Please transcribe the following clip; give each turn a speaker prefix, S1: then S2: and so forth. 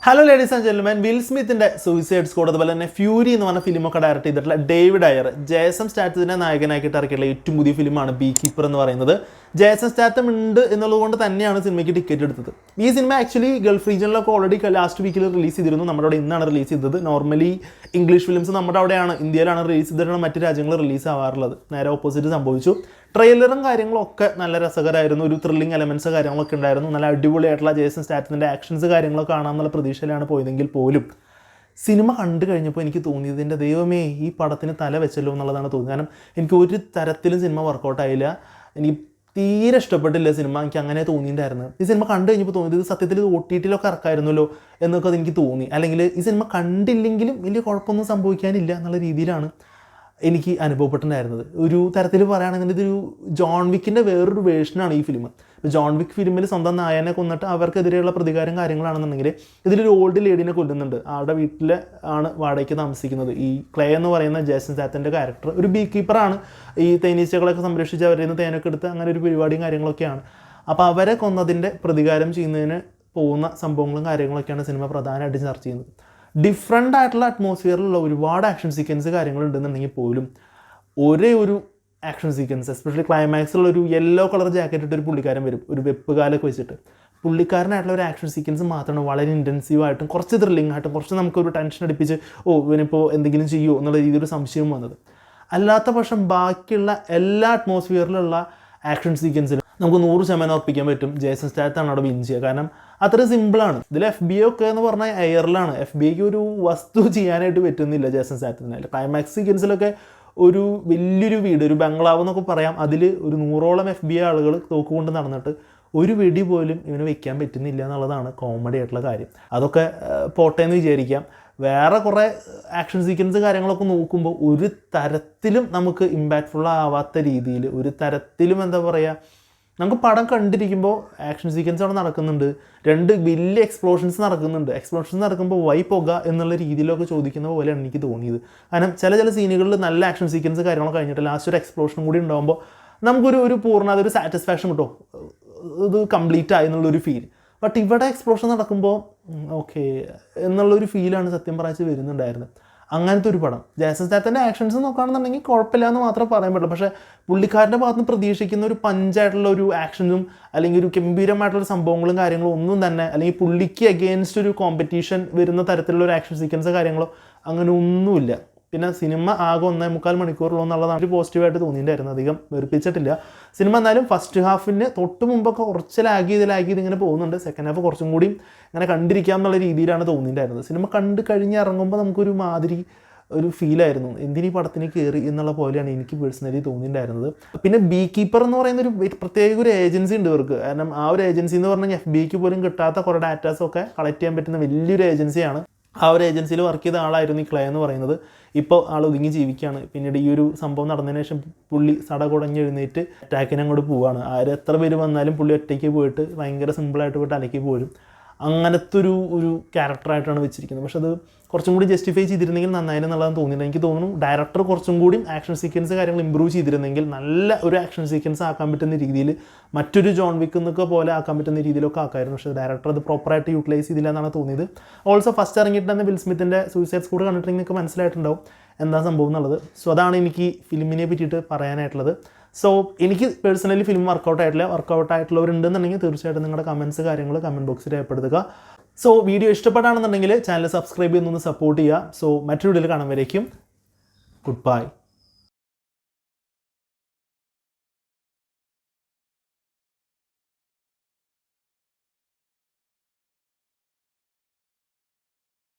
S1: Hello ladies and gentlemen, Will സ്മിത്തിന്റെ suicide squad അതുപോലെ തന്നെ ഫ്യൂരി എന്ന് പറഞ്ഞ ഫിലിമൊക്കെ ഡയറക്ട് ചെയ്തിട്ടുള്ള ഡേവിഡ് അയർ ജേസൺ സ്റ്റാത്തമിന്റെ നായകനാക്കിയിട്ട് ഇറക്കിയിട്ടുള്ള ഏറ്റവും പുതിയ ഫിലിമാണ് ബീ കീപ്പർ എന്ന് പറയുന്നത്. ജേസൺ സ്റ്റാത്തം ഉണ്ട് എന്നുള്ളത് കൊണ്ട് തന്നെയാണ് സിനിമയ്ക്ക് ടിക്കറ്റ് എടുത്തത്. ഈ സിനിമ ആക്ച്വലി ഗൾഫ് റീജിയനിലൊക്കെ ഓൾറെഡി ലാസ്റ്റ് വീക്കിൽ റിലീസ് ചെയ്തിരുന്നു. നമ്മുടെ അവിടെ ഇന്നാണ് റിലീസ് ചെയ്തത്. നോർമലി ഇംഗ്ലീഷ് ഫിലിംസ് നമ്മുടെ അവിടെയാണ്, ഇന്ത്യയിലാണ് റിലീസ് ചെയ്തിട്ടാണ് മറ്റ് രാജ്യങ്ങളിൽ റിലീസ് ആവാറുള്ളത്. നേരെ ഓപ്പോസിറ്റ് സംഭവിച്ചു. ട്രെയിലറും കാര്യങ്ങളൊക്കെ നല്ല രസകരമായിരുന്നു. ഒരു ത്രില്ലിംഗ് എലമെന്റ്സ് കാര്യങ്ങളൊക്കെ ഉണ്ടായിരുന്നു. നല്ല അടിപൊളിയായിട്ടുള്ള ജേസൺ സ്റ്റാത്തമിന്റെ ആക്ഷൻസ് കാര്യങ്ങളൊക്കെ കാണാമെന്നുള്ള പ്രതീക്ഷയിലാണ് പോയതെങ്കിൽ പോലും സിനിമ കണ്ടു കഴിഞ്ഞപ്പോൾ എനിക്ക് തോന്നിയത്, എൻ്റെ ദൈവമേ ഈ പടത്തിന് തല വെച്ചല്ലോ എന്നുള്ളതാണ് തോന്നിയത്. കാരണം എനിക്ക് ഒരു തരത്തിലും സിനിമ വർക്കൗട്ട് ആയില്ല. എനിക്ക് തീരെ ഇഷ്ടപ്പെട്ടില്ല സിനിമ. എനിക്ക് അങ്ങനെ തോന്നിയിട്ടുണ്ടായിരുന്നു. ഈ സിനിമ കണ്ടു കഴിഞ്ഞപ്പോൾ തോന്നിയത് ഇത് സത്യത്തിൽ OTT ഇറക്കായിരുന്നല്ലോ എന്നൊക്കെ അതെനിക്ക് തോന്നി. അല്ലെങ്കിൽ ഈ സിനിമ കണ്ടില്ലെങ്കിലും വലിയ കുഴപ്പമൊന്നും സംഭവിക്കാനില്ല എന്നുള്ള രീതിയിലാണ് എനിക്ക് അനുഭവപ്പെട്ടിട്ടുണ്ടായിരുന്നത്. ഒരു തരത്തിൽ പറയുകയാണെങ്കിൽ ഇതൊരു ജോൺ വിക്കിൻ്റെ വേറൊരു വേർഷനാണ് ഈ ഫിലിം. ഇപ്പോൾ ജോൺ വിക്ക് ഫിലിമിൽ സ്വന്തം നായനെ കൊന്നിട്ട് അവർക്കെതിരെയുള്ള പ്രതികാരം കാര്യങ്ങളാണെന്നുണ്ടെങ്കിൽ ഇതിലൊരു ഓൾഡ് ലേഡീനെ കൊല്ലുന്നുണ്ട്. ആളുടെ വീട്ടിൽ ആണ് വാടകയ്ക്ക് താമസിക്കുന്നത്. ഈ ക്ലേ എന്ന് പറയുന്ന ജേസൺ സ്റ്റാത്തമിൻ്റെ ക്യാരക്ടർ ഒരു ബീ കീപ്പറാണ്. ഈ തേനീച്ചകളൊക്കെ സംരക്ഷിച്ച് അവരിൽ നിന്ന് തേനൊക്കെ എടുത്ത് അങ്ങനെ ഒരു പരിപാടിയും കാര്യങ്ങളൊക്കെയാണ്. അപ്പോൾ അവരെ കൊന്നതിൻ്റെ പ്രതികാരം ചെയ്യുന്നതിന് പോകുന്ന സംഭവങ്ങളും കാര്യങ്ങളൊക്കെയാണ് സിനിമ പ്രധാനമായിട്ട് ചർച്ച ചെയ്യുന്നത്. ഡിഫറെൻ്റ് ആയിട്ടുള്ള അറ്റ്മോസ്ഫിയറിലുള്ള ഒരുപാട് ആക്ഷൻ സീക്വൻസ് കാര്യങ്ങളുണ്ടെന്നുണ്ടെങ്കിൽ പോലും ഒരേ ഒരു ആക്ഷൻ സീക്വൻസ്, എസ്പെഷ്യലി ക്ലൈമാക്സിലുള്ള ഒരു യെല്ലോ കളർ ജാക്കറ്റ് ഇട്ട് ഒരു പുള്ളിക്കാരൻ വരും, ഒരു വെപ്പ് കാലൊക്കെ വെച്ചിട്ട്. പുള്ളിക്കാരനായിട്ടുള്ള ഒരു ആക്ഷൻ സീക്വൻസ് മാത്രമാണ് വളരെ ഇൻറ്റൻസീവായിട്ടും കുറച്ച് ത്രില്ലിംഗ് ആയിട്ടും കുറച്ച് നമുക്കൊരു ടെൻഷൻ അടിപ്പിച്ച് ഇവനിപ്പോൾ എന്തെങ്കിലും ചെയ്യുമോ എന്നുള്ള രീതിയിലൊരു സംശയം വന്നത്. അല്ലാത്ത പക്ഷം ബാക്കിയുള്ള എല്ലാ അറ്റ്മോസ്ഫിയറിലുള്ള ആക്ഷൻ സീക്വൻസിലും നമുക്ക് 100% ഉറപ്പിക്കാൻ പറ്റും ജേസൺ സ്റ്റാത്തമാണ് അവിടെ വിൻ ചെയ്യുക. കാരണം അത്ര സിമ്പിളാണ്. ഇതിൽ FBI ഒക്കെ എന്ന് പറഞ്ഞാൽ എയറിലാണ്. FBIക്ക് ഒരു വസ്തു ചെയ്യാനായിട്ട് പറ്റുന്നില്ല ജേസൺ സ്റ്റാത്തത്തിന്. ക്ലൈമാക്സ് സീക്വൻസിലൊക്കെ ഒരു വലിയൊരു വീട്, ഒരു ബംഗ്ലാവ് എന്നൊക്കെ പറയാം, അതിൽ ഒരു 100ഓളം FBI ആളുകൾ തോക്കുകൊണ്ട് നടന്നിട്ട് ഒരു വെടി പോലും ഇവന് വെക്കാൻ പറ്റുന്നില്ല എന്നുള്ളതാണ് കോമഡി ആയിട്ടുള്ള കാര്യം. അതൊക്കെ പോട്ടെ എന്ന് വിചാരിക്കാം. വേറെ കുറേ ആക്ഷൻ സീക്വൻസ് കാര്യങ്ങളൊക്കെ നോക്കുമ്പോൾ ഒരു തരത്തിലും നമുക്ക് ഇമ്പാക്റ്റ്ഫുൾ ആവാത്ത രീതിയിൽ, ഒരു തരത്തിലും എന്താ പറയുക, നമുക്ക് പടം കണ്ടിരിക്കുമ്പോൾ ആക്ഷൻ സീക്വൻസ് അവിടെ നടക്കുന്നുണ്ട്, 2 വലിയ എക്സ്പ്ലോഷൻസ് നടക്കുന്നുണ്ട്. എക്സ്പ്ലോഷൻസ് നടക്കുമ്പോൾ വൈ പോക എന്നുള്ള രീതിയിലൊക്കെ ചോദിക്കുന്ന പോലെയാണ് എനിക്ക് തോന്നിയത്. കാരണം ചില സീനുകളിൽ നല്ല ആക്ഷൻ സീക്വൻസ് കാര്യങ്ങളൊക്കെ കഴിഞ്ഞിട്ട് ലാസ്റ്റ് ഒരു എക്സ്പ്ലോഷൻ കൂടി ഉണ്ടാകുമ്പോൾ നമുക്കൊരു പൂർണ്ണ അതൊരു സാറ്റിസ്ഫാക്ഷൻ കിട്ടും, ഇത് കംപ്ലീറ്റ് ആയി എന്നുള്ളൊരു ഫീൽ. ബട്ട് ഇവിടെ എക്സ്പ്ലോഷൻ നടക്കുമ്പോൾ ഓക്കെ എന്നുള്ളൊരു ഫീലാണ് സത്യം പറയിച്ച് വരുന്നുണ്ടായിരുന്നത്. അങ്ങനത്തെ ഒരു പടം. ജേസൺ സ്റ്റാത്തമിൻ്റെ ആക്ഷൻസ് നോക്കുകയാണെന്നുണ്ടെങ്കിൽ കുഴപ്പമില്ല എന്ന് മാത്രമേ പറയാൻ പറ്റുള്ളൂ. പക്ഷേ പുള്ളിക്കാരൻ്റെ ഭാഗത്ത് നിന്ന് പ്രതീക്ഷിക്കുന്ന ഒരു പഞ്ചായിട്ടുള്ള ഒരു ആക്ഷനും അല്ലെങ്കിൽ ഒരു ഗംഭീരമായിട്ടുള്ള സംഭവങ്ങളും കാര്യങ്ങളും ഒന്നും തന്നെ, അല്ലെങ്കിൽ പുള്ളിക്ക് അഗെയിൻസ്റ്റ് ഒരു കോമ്പറ്റീഷൻ വരുന്ന തരത്തിലുള്ള ഒരു ആക്ഷൻ സീക്വൻസ് കാര്യങ്ങളോ അങ്ങനെ ഒന്നുമില്ല. പിന്നെ സിനിമ ആകെ 1.25 മണിക്കൂറുള്ളൂ എന്നുള്ളതാണ് ഒരു പോസിറ്റീവായിട്ട് തോന്നിയിട്ടുണ്ടായിരുന്നു. അധികം വെറുപ്പിച്ചിട്ടില്ല സിനിമ. എന്നാലും ഫസ്റ്റ് ഹാഫിന് തൊട്ട് മുമ്പൊക്കെ കുറച്ച് ലാഗ് ചെയ്ത് ഇങ്ങനെ പോകുന്നുണ്ട്. സെക്കൻഡ് ഹാഫ് കുറച്ചും കൂടി ഇങ്ങനെ കണ്ടിരിക്കാം എന്നുള്ള രീതിയിലാണ് തോന്നിയിട്ടുണ്ടായിരുന്നത്. സിനിമ കണ്ട് കഴിഞ്ഞ് ഇറങ്ങുമ്പോൾ നമുക്കൊരു മാതിരി ഒരു ഫീലായിരുന്നു, എന്തിനീ പടത്തിന് കയറി എന്നുള്ള പോലെയാണ് എനിക്ക് പേഴ്സണലി തോന്നിയിട്ടുണ്ടായിരുന്നത്. പിന്നെ ബീ കീപ്പർ എന്ന് പറയുന്ന ഒരു പ്രത്യേക ഒരു ഏജൻസി ഉണ്ട് ഇവർക്ക്. കാരണം ആ ഒരു ഏജൻസി എന്ന് പറഞ്ഞാൽ FBIക്ക് പോലും കിട്ടാത്ത കുറേ ഡാറ്റാസൊക്കെ കളക്ട് ചെയ്യാൻ പറ്റുന്ന വലിയൊരു ഏജൻസിയാണ്. ആ ഒരു ഏജൻസിയിൽ വർക്ക് ചെയ്ത ആളായിരുന്നു ഈ ക്ലേ എന്ന് പറയുന്നത്. ഇപ്പോൾ ആൾ ഒതുങ്ങി ജീവിക്കുകയാണ്. പിന്നീട് ഈ ഒരു സംഭവം നടന്നതിന് ശേഷം പുള്ളി സടകുടഞ്ഞെഴുന്നേറ്റ് അറ്റാക്കിന് അങ്ങോട്ട് പോവുകയാണ്. എത്ര പേര് വന്നാലും പുള്ളി ഒറ്റയ്ക്ക് പോയിട്ട് ഭയങ്കര സിമ്പിളായിട്ട് പോയിട്ട് അലക്കി പോരും. അങ്ങനത്തെ ഒരു ക്യാരക്ടറായിട്ടാണ് വെച്ചിരിക്കുന്നത്. പക്ഷെ അത് കുറച്ചും കൂടി ജസ്റ്റിഫൈ ചെയ്തിരുന്നെങ്കിൽ നന്നായിരുന്നുള്ളതാണ് തോന്നിയത്. എനിക്ക് തോന്നുന്നു ഡയറക്ടർ കുറച്ചും കൂടി ആക്ഷൻ സീക്വൻസ് കാര്യങ്ങൾ ഇമ്പ്രൂവ് ചെയ്തിരുന്നെങ്കിൽ നല്ല ഒരു ആക്ഷൻ സീക്വൻസ് ആക്കാൻ പറ്റുന്ന രീതിയിൽ, മറ്റൊരു ജോൺ വിക്ക് എന്നൊക്കെ പോലെ ആക്കാൻ പറ്റുന്ന രീതിയിലൊക്കെ ആക്കായിരുന്നു. പക്ഷേ ഡയറക്ടർ അത് പ്രോപ്പറായിട്ട് യൂട്ടിലൈസ് ചെയ്തില്ല എന്നാണ് തോന്നിയത്. ഓൾസോ ഫസ്റ്റ് ഇറങ്ങിയിട്ട് തന്നെ വിൽ സ്മിത്തിൻ്റെ സൂയിസൈഡ് സ്ക്വാഡ് കണ്ടിട്ടുണ്ടെങ്കിൽ നിങ്ങൾക്ക് മനസ്സിലായിട്ടുണ്ടാവും എന്താ സംഭവം എന്നുള്ളത്. സോ അതാണ് എനിക്ക് ഫിലിമിനെ പറ്റിയിട്ട് പറയാനായിട്ടുള്ളത്. സോ എനിക്ക് പേഴ്സണലി ഫിലിം വർക്കൗട്ട് ആയിട്ടുള്ളവരുണ്ടെന്നുണ്ടെങ്കിൽ തീർച്ചയായിട്ടും നിങ്ങളുടെ കമൻസ് കാര്യങ്ങൾ കമൻറ്റ് ബോക്സിൽ രേഖപ്പെടുത്തുക. സോ വീഡിയോ ഇഷ്ടപ്പെട്ടാണെന്നുണ്ടെങ്കിൽ ചാനൽ സബ്സ്ക്രൈബ് ചെയ്യുന്നൊന്ന് സപ്പോർട്ട് ചെയ്യുക. സോ മറ്റൊരു വീഡിയോയിൽ കാണാൻ വരേക്കും ഗുഡ് ബൈ.